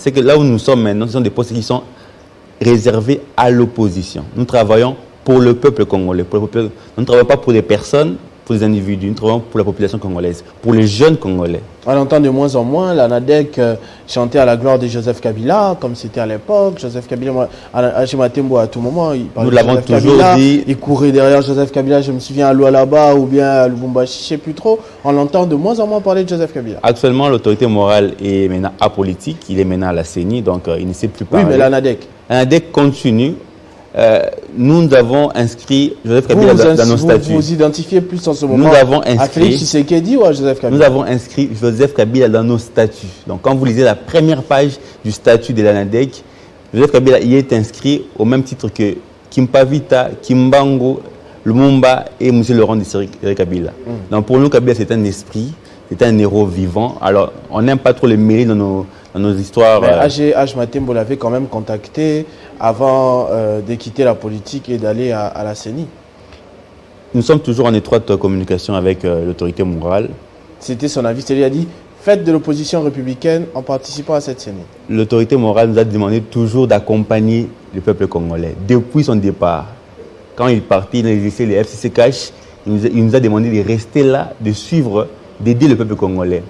c'est que là où nous sommes maintenant, ce sont des postes qui sont réservés à l'opposition. Nous travaillons pour le peuple congolais. Nous ne travaillons pas pour des personnes, pour des individus. Nous travaillons pour la population congolaise, pour les jeunes Congolais. On entend de moins en moins la NADEC chanter à la gloire de Joseph Kabila, comme c'était à l'époque. Joseph Kabila, à Matembo, à tout moment, il parlait Nous l'avons toujours dit. Il courait derrière Joseph Kabila, je me souviens à Lualaba ou bien à Lubumbashi, je ne sais plus trop. On l'entend de moins en moins parler de Joseph Kabila. Actuellement, l'autorité morale est maintenant apolitique. Il est maintenant à la CENI, donc il ne sait plus parler. Oui, mais la NADEC. La NADEC continue. Nous avons inscrit Joseph Kabila dans nos statuts. Vous identifiez plus en ce moment nous avons inscrit, à Félix Tshisekedi ou à Joseph Kabila? Nous avons inscrit Joseph Kabila dans nos statuts. Donc quand vous lisez la première page du statut de la NADEC, Joseph Kabila y est inscrit au même titre que Kimpavita, Kimbango, Lumumba et M. Laurent Désiré Kabila. Donc pour nous, Kabila c'est un esprit, c'est un héros vivant. Alors on n'aime pas trop les mêler dans nos histoires. Mais H. Matembo l'avait quand même contacté avant de quitter la politique et d'aller à la CENI. Nous sommes toujours en étroite communication avec l'autorité morale. C'était son avis, c'est lui a dit faites de l'opposition républicaine en participant à cette CENI. L'autorité morale nous a demandé toujours d'accompagner le peuple congolais. Depuis son départ, quand il partit, il a laissé les FCC cash, il nous a demandé de rester là, de suivre, d'aider le peuple congolais.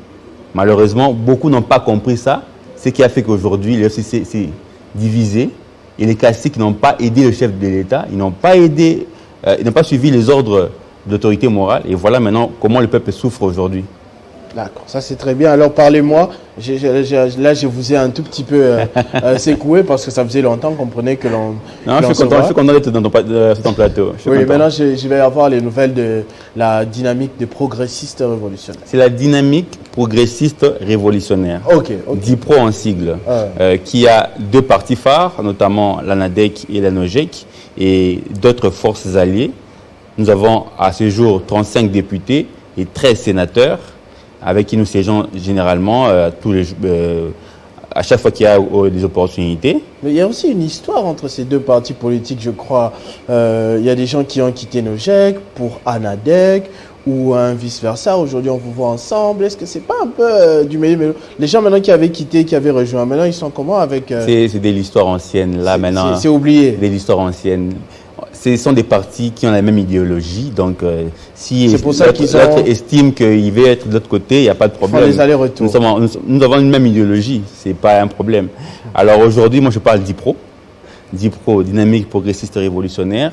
Malheureusement, beaucoup n'ont pas compris ça, ce qui a fait qu'aujourd'hui, le FCC s'est divisé. Et les caciques n'ont pas aidé le chef de l'État, ils n'ont pas aidé, ils n'ont pas suivi les ordres de l'autorité morale. Et voilà maintenant comment le peuple souffre aujourd'hui. D'accord, ça c'est très bien. Alors parlez-moi, là je vous ai un tout petit peu secoué parce que ça faisait longtemps qu'on prenait que l'on... Non, je suis content d'être dans ton plateau. Oui, maintenant je vais avoir les nouvelles de la dynamique des progressistes révolutionnaires. C'est la dynamique progressiste révolutionnaire. Ok. DIPRO en sigle, qui a deux partis phares, notamment la NADEC et la NOJEC, et d'autres forces alliées. Nous avons à ce jour 35 députés et 13 sénateurs, avec qui nous siégeons généralement à chaque fois qu'il y a des opportunités. Mais il y a aussi une histoire entre ces deux partis politiques, je crois. Il y a des gens qui ont quitté NOJEC pour ANADEC ou vice-versa. Aujourd'hui, on vous voit ensemble. Est-ce que c'est pas un peu du meilleur? Les gens maintenant qui avaient quitté, qui avaient rejoint, maintenant ils sont comment avec... C'est de l'histoire ancienne, là maintenant. C'est oublié. De l'histoire ancienne. Ce sont des partis qui ont la même idéologie, donc si l'autre estime qu'il veut être de l'autre côté, il n'y a pas de problème. Les allers-retours. Nous avons une même idéologie, ce n'est pas un problème. Alors aujourd'hui, moi je parle DIPRO, Dynamique Progressiste Révolutionnaire,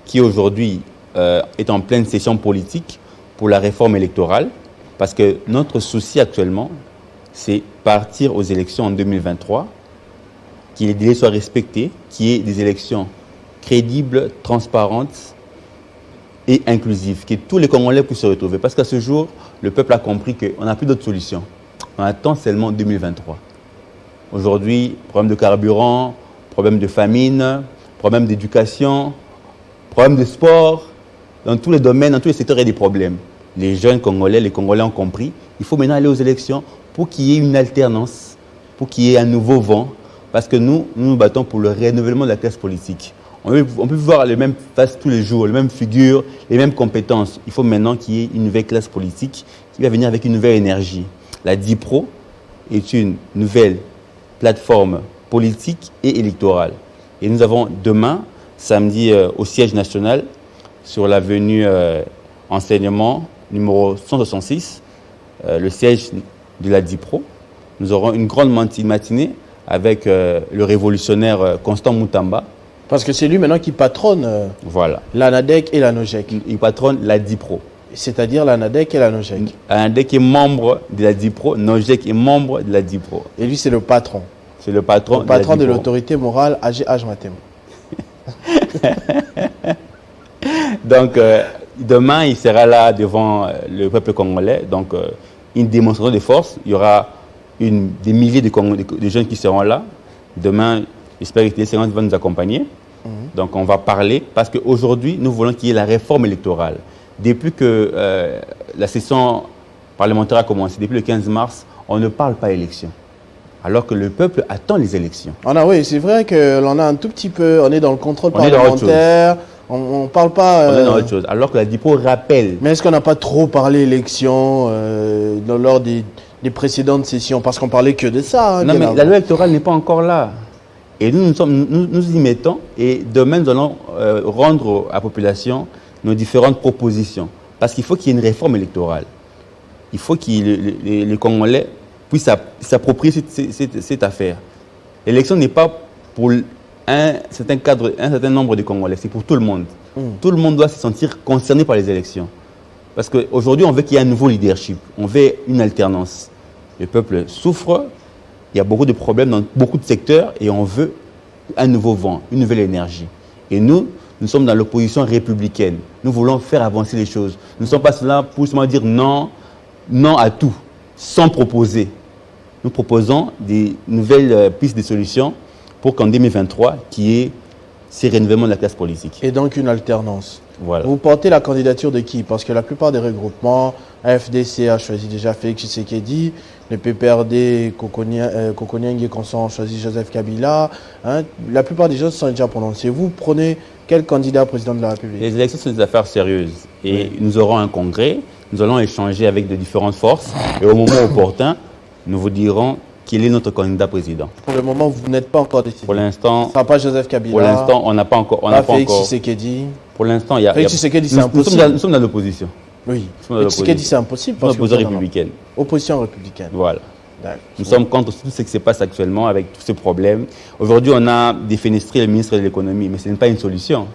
qui aujourd'hui est en pleine session politique pour la réforme électorale, parce que notre souci actuellement, c'est partir aux élections en 2023, que les délais soient respectés, qu'il y ait des élections crédible, transparente et inclusive, que tous les Congolais puissent se retrouver. Parce qu'à ce jour, le peuple a compris qu'on n'a plus d'autre solution. On attend seulement 2023. Aujourd'hui, problème de carburant, problème de famine, problème d'éducation, problème de sport. Dans tous les domaines, dans tous les secteurs, il y a des problèmes. Les jeunes Congolais, les Congolais ont compris. Il faut maintenant aller aux élections pour qu'il y ait une alternance, pour qu'il y ait un nouveau vent. Parce que nous nous battons pour le renouvellement de la classe politique. On peut voir les mêmes faces tous les jours, les mêmes figures, les mêmes compétences. Il faut maintenant qu'il y ait une nouvelle classe politique qui va venir avec une nouvelle énergie. La DIPRO est une nouvelle plateforme politique et électorale. Et nous avons demain, samedi, au siège national, sur l'avenue Enseignement numéro 166, le siège de la DIPRO. Nous aurons une grande matinée avec le révolutionnaire Constant Moutamba. Parce que c'est lui maintenant qui patronne la NADEC et la NOJEC. Il patronne la DIPRO. C'est-à-dire la NADEC et la NOJEC. La NADEC est membre de la DIPRO, NOJEC est membre de la DIPRO. Et lui, c'est le patron. C'est le patron, de l'autorité morale AGH Matembo. Donc, demain, il sera là devant le peuple congolais. Donc, une démonstration de force. Il y aura des milliers de jeunes qui seront là. Demain, j'espère que les séances vont nous accompagner. Donc, on va parler parce qu'aujourd'hui, nous voulons qu'il y ait la réforme électorale. Depuis que la session parlementaire a commencé, depuis le 15 mars, on ne parle pas élection. Alors que le peuple attend les élections. Oui, c'est vrai qu'on a un tout petit peu, on est dans le contrôle parlementaire, on ne parle pas... On est dans autre chose, alors que la DIPRO rappelle... Mais est-ce qu'on n'a pas trop parlé élection lors des des précédentes sessions, parce qu'on parlait que de ça. Hein, non, mais la loi électorale n'est pas encore là. Et nous y mettons, et demain, nous allons rendre à la population nos différentes propositions. Parce qu'il faut qu'il y ait une réforme électorale. Il faut que les Congolais puissent s'approprier cette affaire. L'élection n'est pas pour un certain nombre de Congolais, c'est pour tout le monde. Tout le monde doit se sentir concerné par les élections. Parce qu'aujourd'hui, on veut qu'il y ait un nouveau leadership, on veut une alternance. Le peuple souffre, il y a beaucoup de problèmes dans beaucoup de secteurs et on veut un nouveau vent, une nouvelle énergie. Et nous sommes dans l'opposition républicaine. Nous voulons faire avancer les choses. Nous ne sommes pas là pour seulement dire non à tout, sans proposer. Nous proposons des nouvelles pistes de solutions pour qu'en 2023, qu'il y ait ces renouvellements de la classe politique. Et donc une alternance. Voilà. Vous portez la candidature de qui? Parce que la plupart des regroupements, AFDC a choisi déjà Félix Tshisekedi, le PPRD, Kokonieng et Consort ont choisi Joseph Kabila. Hein. La plupart des gens se sont déjà prononcés. Vous prenez quel candidat président de la République? Les élections sont des affaires sérieuses. Et nous aurons un congrès, nous allons échanger avec de différentes forces. Et au moment opportun, nous vous dirons quel est notre candidat président. Pour le moment, vous n'êtes pas encore décidé. Pour l'instant, ce ne sera pas Joseph Kabila. Pour l'instant, on n'a pas encore. Félix Tshisekedi. Pour l'instant, il y a. Félix Tshisekedi, c'est impossible. Nous sommes dans l'opposition. Oui. Félix Tshisekedi, c'est impossible. Parce opposition républicaine. Opposition républicaine. Voilà. Nous sommes contre tout ce qui se passe actuellement avec tous ces problèmes. Aujourd'hui, on a défenestré le ministre de l'économie, mais ce n'est pas une solution.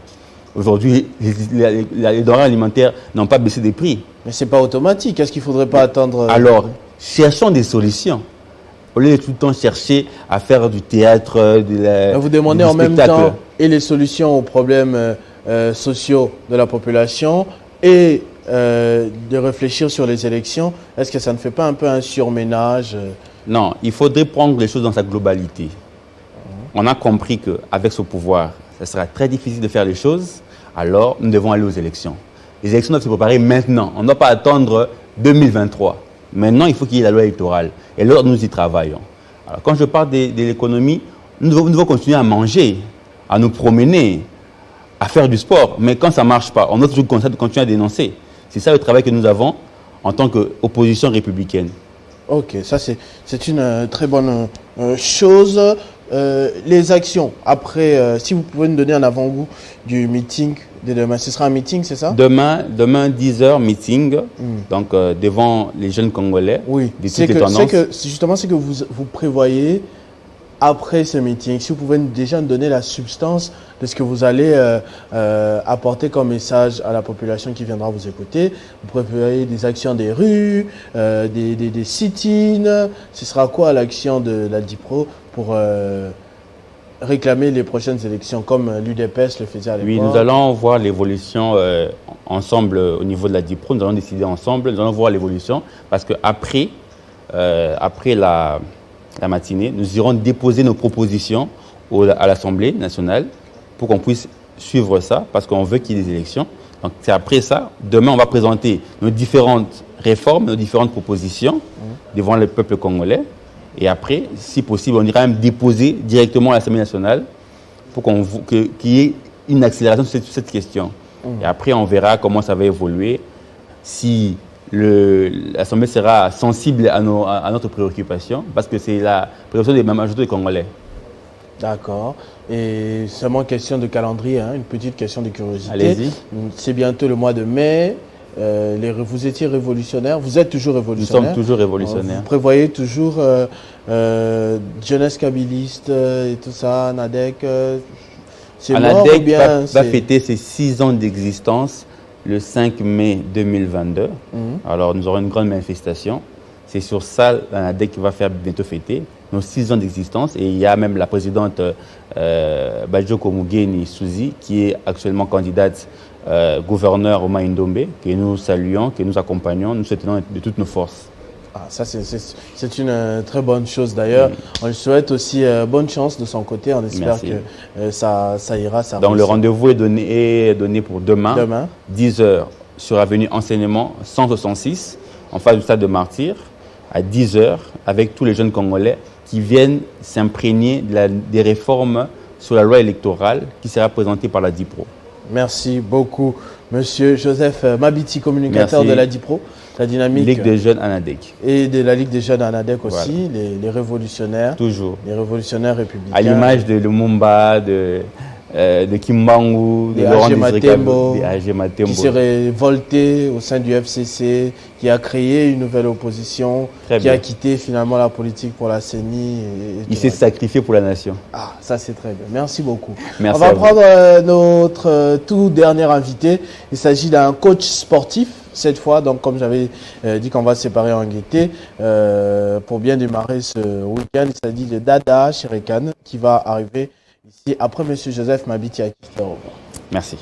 Aujourd'hui, les denrées alimentaires n'ont pas baissé des prix. Mais ce n'est pas automatique. Est-ce qu'il ne faudrait pas attendre... Alors, cherchons des solutions. Au lieu de tout le temps chercher à faire du théâtre, vous demandez en même temps et les solutions aux problèmes sociaux de la population et de réfléchir sur les élections. Est-ce que ça ne fait pas un peu un surménage? Non, il faudrait prendre les choses dans sa globalité. On a compris qu'avec ce pouvoir, ce sera très difficile de faire les choses, alors nous devons aller aux élections. Les élections doivent se préparer maintenant. On ne doit pas attendre 2023. Maintenant, il faut qu'il y ait la loi électorale. Et là, nous y travaillons. Alors, quand je parle de l'économie, nous devons continuer à manger, à nous promener, à faire du sport. Mais quand ça ne marche pas, on doit toujours continuer à dénoncer. C'est ça le travail que nous avons en tant qu'opposition républicaine. Ok, ça c'est une très bonne chose. Les actions, après, si vous pouvez nous donner un avant-goût du meeting de demain, ce sera un meeting, c'est ça? Demain 10h, meeting, donc devant les jeunes Congolais. Oui, c'est justement ce que vous prévoyez après ce meeting. Si vous pouvez déjà nous donner la substance de ce que vous allez apporter comme message à la population qui viendra vous écouter. Vous prévoyez des actions des rues, des sit-ins. Ce sera quoi l'action de la DIPRO pour réclamer les prochaines élections comme l'UDPS le faisait à l'époque? Oui, nous allons voir l'évolution ensemble au niveau de la DIPRO. Nous allons décider ensemble, nous allons voir l'évolution parce qu'après la matinée, nous irons déposer nos propositions à l'Assemblée nationale pour qu'on puisse suivre ça, parce qu'on veut qu'il y ait des élections. Donc c'est après ça, demain on va présenter nos différentes réformes, nos différentes propositions devant le peuple congolais. Et après, si possible, on ira même déposer directement à l'Assemblée nationale pour qu'il y ait une accélération sur cette question. Et après, on verra comment ça va évoluer, si l'Assemblée sera sensible à notre préoccupation, parce que c'est la préoccupation de la majorité des Congolais. D'accord. Et seulement question de calendrier, hein, une petite question de curiosité. Allez-y. C'est bientôt le mois de mai. Vous étiez révolutionnaire, vous êtes toujours révolutionnaire. Nous sommes toujours révolutionnaires. Vous prévoyez toujours jeunesse kabiliste et tout ça, NADEC. NADEC va fêter ses 6 ans d'existence le 5 mai 2022. Alors nous aurons une grande manifestation. C'est sur ça la NADEC qui va faire bientôt fêter nos 6 ans d'existence. Et il y a même la présidente Bajoko Mugeni Suzi qui est actuellement candidate gouverneur au Maïndombe, que nous saluons, que nous accompagnons, nous soutenons de toutes nos forces. Ah, ça, c'est une très bonne chose d'ailleurs. On lui souhaite aussi bonne chance de son côté. On espère que ça ira. Donc le rendez-vous est donné pour demain. 10h sur avenue Enseignement 166, en face du stade de Martyrs, à 10h, avec tous les jeunes Congolais qui viennent s'imprégner des réformes sur la loi électorale qui sera présentée par la DIPRO. Merci beaucoup, Monsieur Joseph Mabiti, communicateur de la DIPRO. la dynamique. Ligue des jeunes ANADEC. Et de la Ligue des jeunes ANADEC aussi, Voilà. les révolutionnaires. Toujours. Les révolutionnaires républicains. À l'image de Lumumba, de Kimbangu, de Laurent Désiré Kabila, de AG Matembo. Qui s'est révolté au sein du FCC, qui a créé une nouvelle opposition, qui a quitté finalement la politique pour la CENI. Il s'est sacrifié pour la nation. Ah, ça c'est très bien. Merci beaucoup. Merci. On va prendre notre tout dernier invité. Il s'agit d'un coach sportif. Cette fois, donc comme j'avais dit qu'on va se séparer en gaieté, pour bien démarrer ce week-end, il s'agit de Dada Chirikan qui va arriver ici après M. Joseph Mabiti à qui je te revois. Merci.